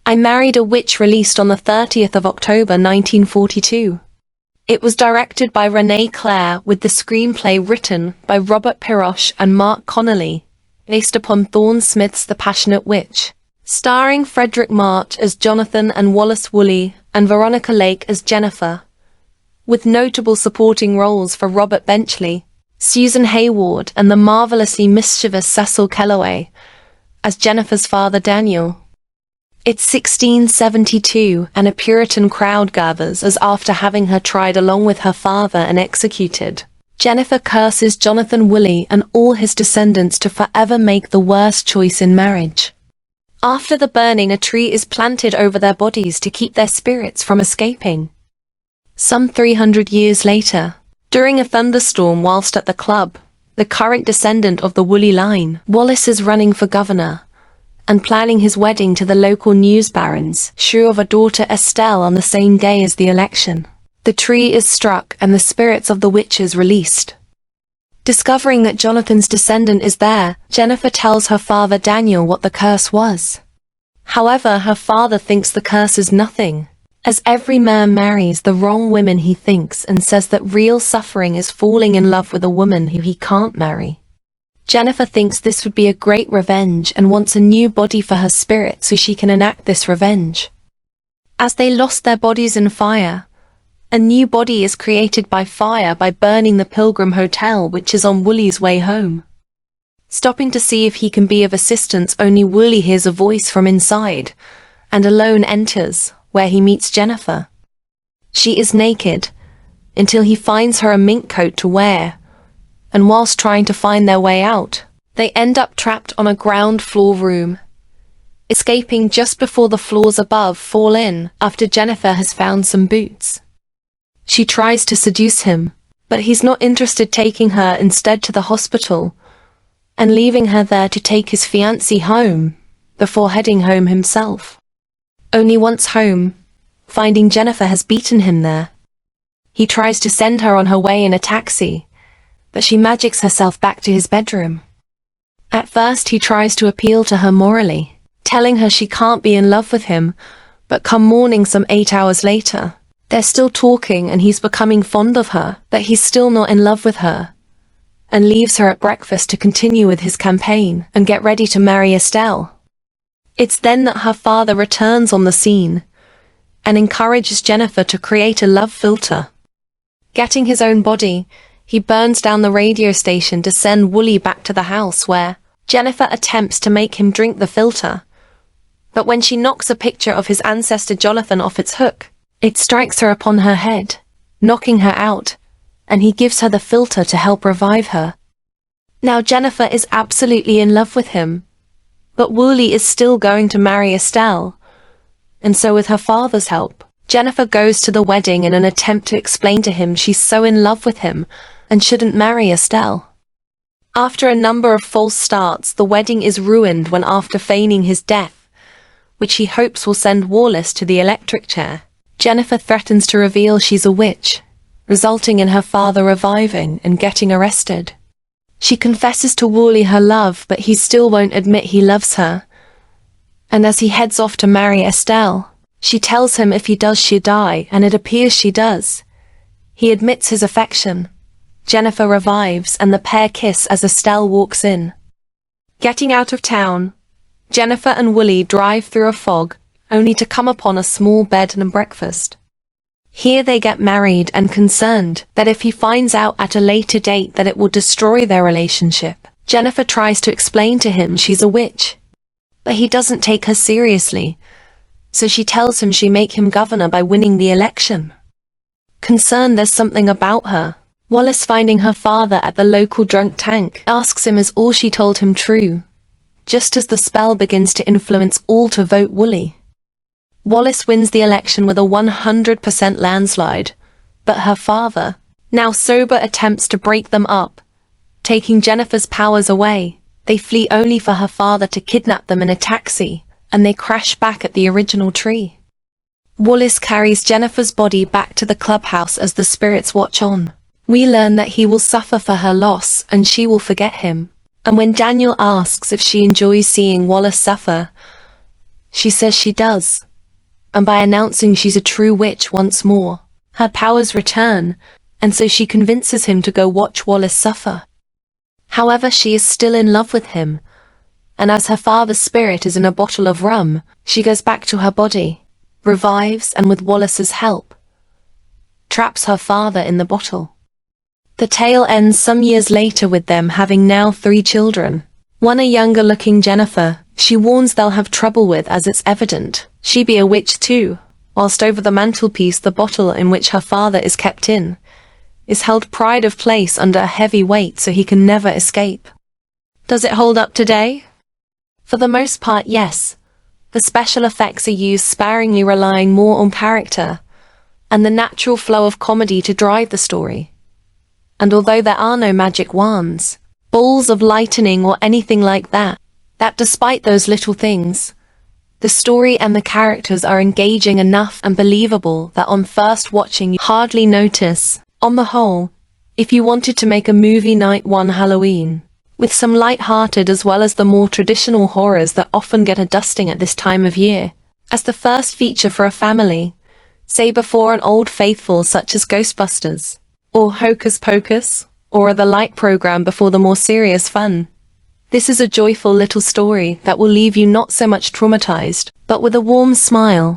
I Married a Witch, released on the 30th of October 1942. It was directed by Renee Clare, with the screenplay written by Robert Pirosh and Mark Connolly, based upon Thorne Smith's The Passionate Witch, starring Frederick March as Jonathan and Wallace Woolley and Veronica Lake as Jennifer, with notable supporting roles for Robert Benchley, Susan Hayward, and the marvelously mischievous Cecil Kellaway as Jennifer's father Daniel. It's 1672, and a Puritan crowd gathers as, after having her tried along with her father and executed, Jennifer curses Jonathan Woolley and all his descendants to forever make the worst choice in marriage. After the burning, a tree is planted over their bodies to keep their spirits from escaping. Some 300 years later, during a thunderstorm whilst at the club, the current descendant of the Woolley line, Wallace, is running for governor and planning his wedding to the local news barons, sure of a daughter Estelle on the same day as the election. The tree is struck and the spirits of the witches released. Discovering that Jonathan's descendant is there, Jennifer tells her father Daniel what the curse was. However, her father thinks the curse is nothing, as every man marries the wrong women, he thinks, and says that real suffering is falling in love with a woman who he can't marry. Jennifer thinks this would be a great revenge and wants a new body for her spirit so she can enact this revenge. As they lost their bodies in fire, a new body is created by fire by burning the Pilgrim Hotel, which is on Woolley's way home. Stopping to see if he can be of assistance, only Woolley hears a voice from inside, and alone enters, where he meets Jennifer. She is naked, until he finds her a mink coat to wear, and whilst trying to find their way out, they end up trapped on a ground floor room, escaping just before the floors above fall in after Jennifer has found some boots. She tries to seduce him, but he's not interested, taking her instead to the hospital and leaving her there to take his fiancée home before heading home himself. Only once home, finding Jennifer has beaten him there. He tries to send her on her way in a taxi, but she magics herself back to his bedroom. At first he tries to appeal to her morally, telling her she can't be in love with him, but come morning some 8 hours later, they're still talking and he's becoming fond of her, but he's still not in love with her, and leaves her at breakfast to continue with his campaign and get ready to marry Estelle. It's then that her father returns on the scene and encourages Jennifer to create a love filter. Getting his own body, he burns down the radio station to send Woolley back to the house, where Jennifer attempts to make him drink the filter. But when she knocks a picture of his ancestor Jonathan off its hook, it strikes her upon her head, knocking her out, and he gives her the filter to help revive her. Now Jennifer is absolutely in love with him, but Woolley is still going to marry Estelle, and so with her father's help, Jennifer goes to the wedding in an attempt to explain to him she's so in love with him and shouldn't marry Estelle. After a number of false starts, the wedding is ruined when, after feigning his death, which he hopes will send Wallace to the electric chair, Jennifer threatens to reveal she's a witch, resulting in her father reviving and getting arrested. She confesses to Woolley her love, but he still won't admit he loves her, and as he heads off to marry Estelle, she tells him if he does she'll die, and it appears she does. He admits his affection. Jennifer revives and the pair kiss as Estelle walks in. Getting out of town, Jennifer and Woolley drive through a fog, only to come upon a small bed and breakfast. Here they get married, and concerned that if he finds out at a later date that it will destroy their relationship, Jennifer tries to explain to him she's a witch. But he doesn't take her seriously, so she tells him she'll make him governor by winning the election. Concerned there's something about her, Wallace, finding her father at the local drunk tank, asks him is all she told him true, just as the spell begins to influence all to vote Woolley. Wallace wins the election with a 100% landslide, but her father, now sober, attempts to break them up, taking Jennifer's powers away. They flee only for her father to kidnap them in a taxi, and they crash back at the original tree. Wallace carries Jennifer's body back to the clubhouse as the spirits watch on. We learn that he will suffer for her loss and she will forget him, and when Daniel asks if she enjoys seeing Wallace suffer, She says she does. And by announcing she's a true witch once more, her powers return, and so she convinces him to go watch Wallace suffer. However, she is still in love with him, and as her father's spirit is in a bottle of rum, she goes back to her body, revives, and with Wallace's help, traps her father in the bottle. The tale ends some years later with them having now 3 children. One a younger-looking Jennifer, she warns they'll have trouble with as it's evident she be a witch too, whilst over the mantelpiece the bottle in which her father is kept in is held pride of place under a heavy weight so he can never escape. Does it hold up today? For the most part, yes. The special effects are used sparingly, relying more on character and the natural flow of comedy to drive the story. And although there are no magic wands, balls of lightning or anything like that despite those little things, the story and the characters are engaging enough and believable that on first watching you hardly notice. On the whole, if you wanted to make a movie night one Halloween, with some light-hearted as well as the more traditional horrors that often get a dusting at this time of year, as the first feature for a family, say before an old faithful such as Ghostbusters, or Hocus Pocus, or the light program before the more serious fun. This is a joyful little story that will leave you not so much traumatized, but with a warm smile.